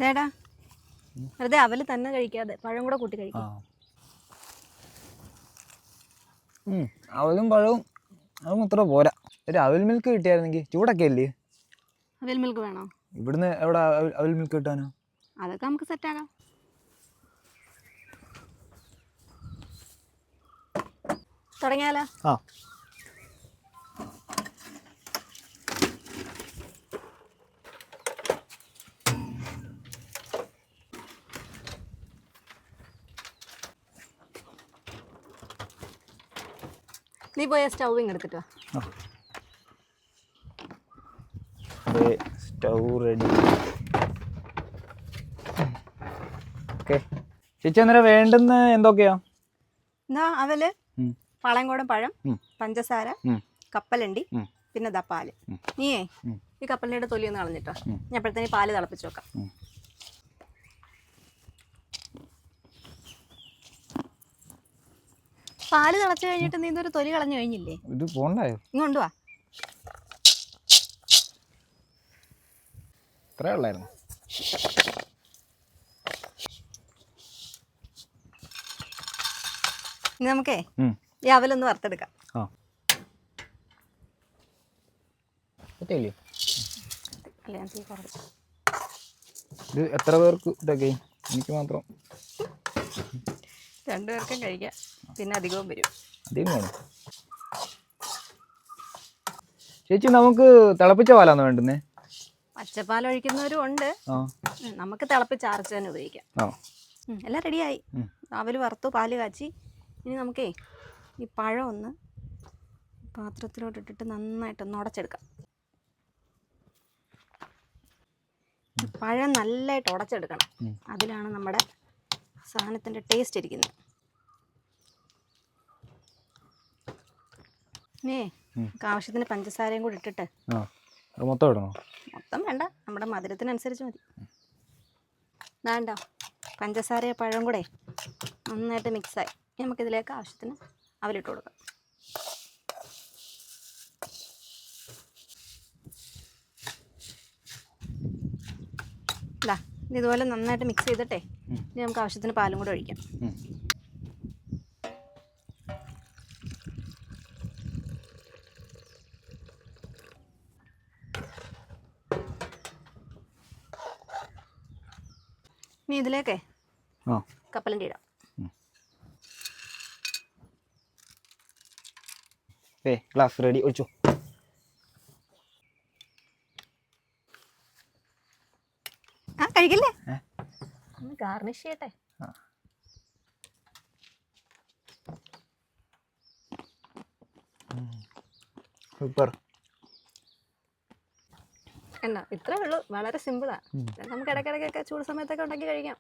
ദേടാ വെറുതെ അവല് തന്നെ കഴിക്കാതെ പഴം കൂടെ കൂട്ടി കഴിക്കും. അവലും പഴവും അതൊന്നും അത്ര പോരാ. ഒരു അവൽ മിൽക്ക് കിട്ടിയായിരുന്നെങ്കിൽ. ചൂടൊക്കെ അല്ലേ? അവൽ മിൽക്ക് വേണോ? ഇവിടുന്ന് എവിടെ അവൽ മിൽക്ക് കിട്ടാനോ? അതൊക്കെ നമുക്ക് സെറ്റാക്കാം. തുടങ്ങിയാലോ? ആ നീ പോയ സ്റ്റൗവിങ് എടുത്തിട്ടോ. Stove ready. ഓക്കെ ചേച്ചി, അന്നേരം വേണ്ടുന്ന എന്തൊക്കെയാ? എന്താ അവല്, പാളയംകോടൻ പഴം, പഞ്ചസാര, കപ്പലണ്ടി, പിന്നെ ദാ പാല്. നീയേ ഈ കപ്പലണ്ടിയുടെ തൊലി ഒന്ന് കളഞ്ഞിട്ടോ. ഞാൻ അപ്പോഴത്തേന് പാല് തിളപ്പിച്ച് വെക്കാം. പാല് തിളച്ച് കഴിഞ്ഞിട്ട് നീ ഇതൊരു തൊലി കളഞ്ഞു കഴിഞ്ഞില്ലേ? ഇത് പോണ്ടായോ? ഇങ്ങോട്ട് വാ. ഇത്രേ ഉള്ളായിരുന്നു. ഇനി നമുക്കേ ഈ അവലൊന്ന് വറുത്തെടുക്കാം. ഇത് എത്ര പേർക്ക് ഇതൊക്കെ? എനിക്ക് മാത്രം? 2 പേർക്കും കഴിക്കാം, പിന്നെ അധികവും വരും. അധികം വേണം ചേച്ചി. നമുക്ക് തിളപ്പിച്ച പാലാണോ വേണ്ടുന്നേ? പച്ചപ്പാൽ ഒഴിക്കുന്നവരും ഉണ്ട്. നമുക്ക് തിളപ്പിച്ചാർച്ച് തന്നെ ഉപയോഗിക്കാം. എല്ലാം റെഡിയായി. അവല് വറുത്തു, പാല് കാച്ചി. ഇനി നമുക്കേ ഈ പഴം ഒന്ന് പാത്രത്തിലോട്ട് ഇട്ടിട്ട് നന്നായിട്ടൊന്ന് ഉടച്ചെടുക്കാം. പഴം നല്ലതായിട്ട് ഉടച്ചെടുക്കണം. അതിലാണ് നമ്മുടെ സാധനത്തിൻ്റെ ടേസ്റ്റ് ഇരിക്കുന്നത്. ഇനി ആവശ്യത്തിന് പഞ്ചസാരയും കൂടി ഇട്ടിട്ട് മൊത്തം ഇടണോ? മൊത്തം വേണ്ട, നമ്മുടെ മധുരത്തിനനുസരിച്ച് മതി. വേണ്ട, പഞ്ചസാരയും പഴം കൂടെ നന്നായിട്ട് മിക്സായി. നമുക്കിതിലേക്ക് ആവശ്യത്തിന് അവലിട്ട് കൊടുക്കാം. ഇതാ ഇതുപോലെ നന്നായിട്ട് മിക്സ് ചെയ്തിട്ടേ ഇനി നമുക്ക് ആവശ്യത്തിന് പാലും കൂടെ ഒഴിക്കാം. ഇനി ഇതിലേക്കേ കപ്പലണ്ടി ഇടാം. Glass ready. ഒഴിച്ചോ. കഴിക്കില്ലേ? ഒന്ന് ഗാർണിഷ് ചെയ്യട്ടെ. സൂപ്പർ. എന്നാ ഇത്രേ ഉള്ളൂ, വളരെ സിമ്പിളാണ്. നമുക്ക് ഇടയ്ക്കിടയ്ക്കൊക്കെ ചൂട് സമയത്തൊക്കെ ഉണ്ടാക്കി കഴിക്കാം.